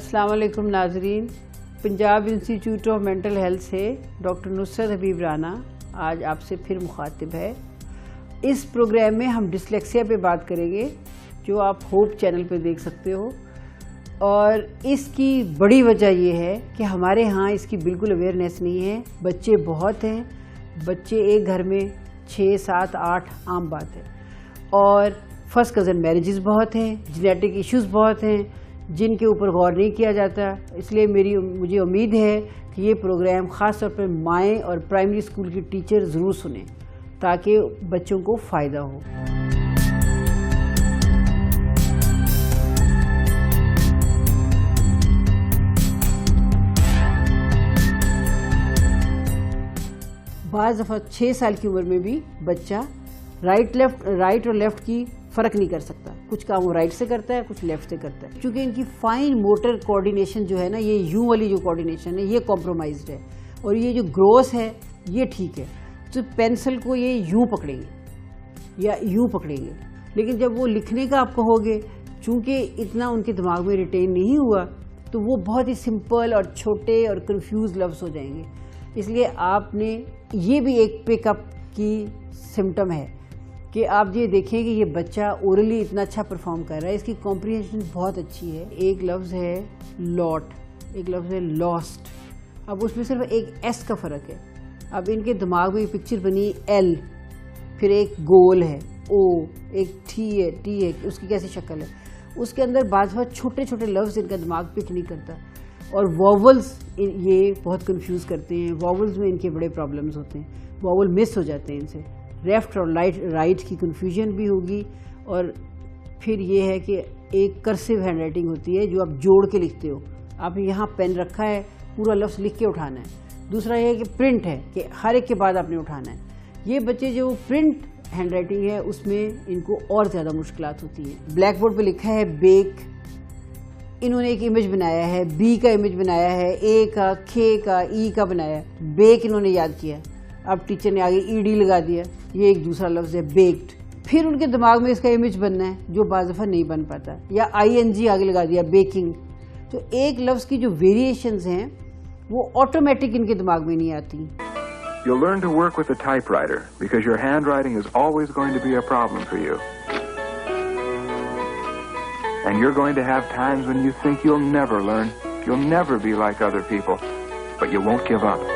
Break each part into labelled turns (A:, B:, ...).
A: अस्सलाम वालेकुम नाजरीन। Punjab institute of mental health से डॉक्टर नुसरत हबीब राना आज आपसे फिर मुखातिब है। इस प्रोग्राम में हम डिस्लेक्सिया पे बात करेंगे, जो आप होप चैनल पे देख सकते हो। और इसकी बड़ी वजह यह है कि हमारे यहाँ इसकी बिल्कुल अवेयरनेस नहीं है। बच्चे बहुत हैं, बच्चे एक घर में 6, 7, 8 आम बात है। और फर्स्ट कज़न मैरिजेस बहुत हैं, जेनेटिक इश्यूज़ बहुत हैं जिनके ऊपर गौर नहीं किया जाता। इसलिए मुझे उम्मीद है कि ये प्रोग्राम ख़ास तौर पर माएँ और प्राइमरी स्कूल की टीचर ज़रूर सुनें ताकि बच्चों को फ़ायदा हो। बाज़ दफ़ा 6 साल की उम्र में भी बच्चा राइट और लेफ़्ट की फ़र्क नहीं कर सकता। कुछ काम वो राइट से करता है, कुछ लेफ़्ट से करता है। क्योंकि इनकी फाइन मोटर कोऑर्डिनेशन जो है ना, ये यूं वाली जो कोऑर्डिनेशन है ये कॉम्प्रोमाइज्ड है, और ये जो ग्रोस है ये ठीक है। तो पेंसिल को ये यूं पकड़ेंगे या यूं पकड़ेंगे, लेकिन जब वो लिखने का आप कहोगे, चूँकि इतना उनके दिमाग में रिटेन नहीं हुआ, तो वो बहुत ही सिंपल और छोटे और कन्फ्यूज लफ्ज़ हो जाएंगे। इसलिए आपने ये भी एक पिकअप की सिम्टम है कि आप ये देखें कि ये बच्चा ओरली इतना अच्छा परफॉर्म कर रहा है, इसकी कॉम्प्रिहेंशन बहुत अच्छी है। एक लफ्ज़ है लॉट, एक लफ्ज़ है लॉस्ट। अब उसमें सिर्फ एक एस का फ़र्क है। अब इनके दिमाग में पिक्चर बनी एल, फिर एक गोल है ओ, एक टी है, उसकी कैसी शक्ल है। उसके अंदर बात छोटे छोटे लफ्ज़ इनका दिमाग पिक नहीं करता। और वॉवल्स ये बहुत कंफ्यूज करते हैं। वॉवल्स में इनके बड़े प्रॉब्लम्स होते हैं, वॉवल मिस हो जाते हैं इनसे। लेफ़्ट और राइट की कन्फ्यूजन भी होगी। और फिर ये है कि एक कर्सिव हैंडराइटिंग होती है जो आप जोड़ के लिखते हो। आप यहाँ पेन रखा है, पूरा लफ्ज़ लिख के उठाना है। दूसरा ये है कि प्रिंट है कि हर एक के बाद आपने उठाना है। ये बच्चे जो प्रिंट हैंडराइटिंग है उसमें इनको और ज़्यादा मुश्किलात होती हैं। ब्लैक बोर्ड पर लिखा है बेक, इन्होंने एक इमेज बनाया है, बी का इमेज बनाया है, ए का, खे का, ई का बनाया है। बेक इन्होंने याद किया, अब टीचर ने आगे ईडी लगा दिया, ये एक दूसरा लफ्ज़ है बेक्ड। फिर उनके दिमाग में इसका इमेज बनना है जो बाज़ दफ़ा नहीं बन पाता, या ING आगे लगा दिया बेकिंग। तो एक लफ्ज़ की जो वेरिएशंस हैं वो ऑटोमेटिक इनके दिमाग में नहीं आती।
B: You'll learn to work with a typewriter because your handwriting is always going to be a problem for you. And you're going to have times when you think you'll never learn, you'll never be like other people, but you won't give up.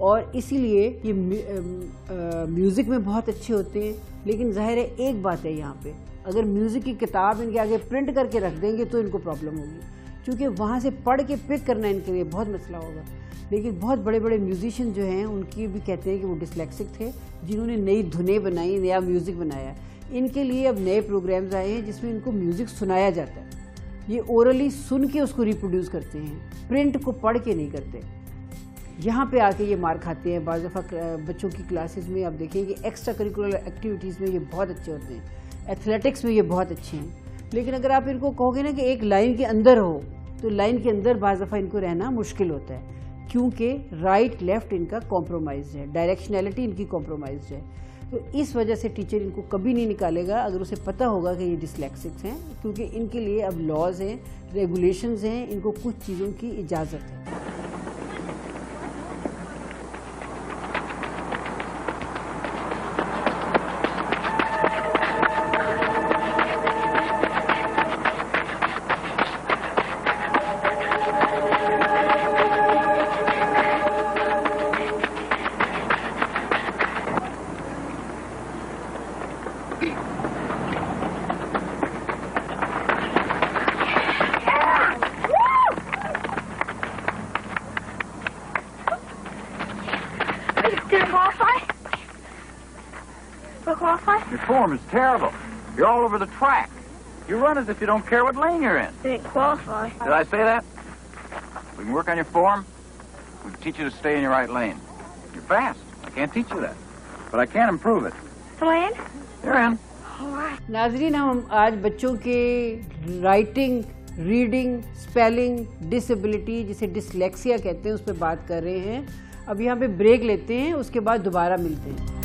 A: और इसीलिए ये music में बहुत अच्छे होते हैं। लेकिन ज़ाहिर है एक बात है यहाँ पे, अगर म्यूज़िक की किताब इनके आगे प्रिंट करके रख देंगे तो इनको प्रॉब्लम होगी, क्योंकि वहाँ से पढ़ के पिक करना इनके लिए बहुत मसला होगा। लेकिन बहुत बड़े बड़े म्यूजिशियन जो हैं उनकी भी कहते हैं कि वो डिस्लेक्सिक थे, जिन्होंने नई धुनें बनाई, नया म्यूज़िक बनाया। इनके लिए अब नए प्रोग्राम्स आए हैं जिसमें इनको म्यूज़िक सुनाया जाता है। ये ओरली सुन के उसको रिप्रोड्यूस करते हैं, प्रिंट को पढ़ के नहीं करते। यहाँ पे आके ये मार खाते हैं। बाज़ दफ़ा बच्चों की क्लासेस में आप देखें कि एक्स्ट्रा करिकुलर एक्टिविटीज़ में ये बहुत अच्छे होते हैं, एथलेटिक्स में ये बहुत अच्छे हैं। लेकिन अगर आप इनको कहोगे ना कि एक लाइन के अंदर हो, तो लाइन के अंदर बाज़ दफ़ा इनको रहना मुश्किल होता है, क्योंकि राइट लेफ़्ट इनका कॉम्प्रोमाइज़ है, डायरेक्शनैलिटी इनकी कॉम्प्रोमाइज़ है। तो इस वजह से टीचर इनको कभी नहीं निकालेगा अगर उसे पता होगा कि ये डिस्लेक्सिक्स हैं, क्योंकि इनके लिए अब लॉज हैं, रेगुलेशंस हैं, इनको कुछ चीज़ों की इजाज़त है।
C: Your form is terrible. You're all over the track. You run as if you don't care what lane you're in.
D: Didn't qualify.
C: Did I say that? We can work on your form. We can teach you to stay in your right lane. You're fast. I can't teach you that. But I can improve it.
D: Am I in?
C: You're in.
D: All right.
A: नाज़रीन, हम आज बच्चों के writing, reading, spelling, disability जिसे dyslexia कहते हैं उस पर बात कर रहे हैं। अब यहाँ पे ब्रेक लेते हैं, उसके बाद दोबारा मिलते हैं।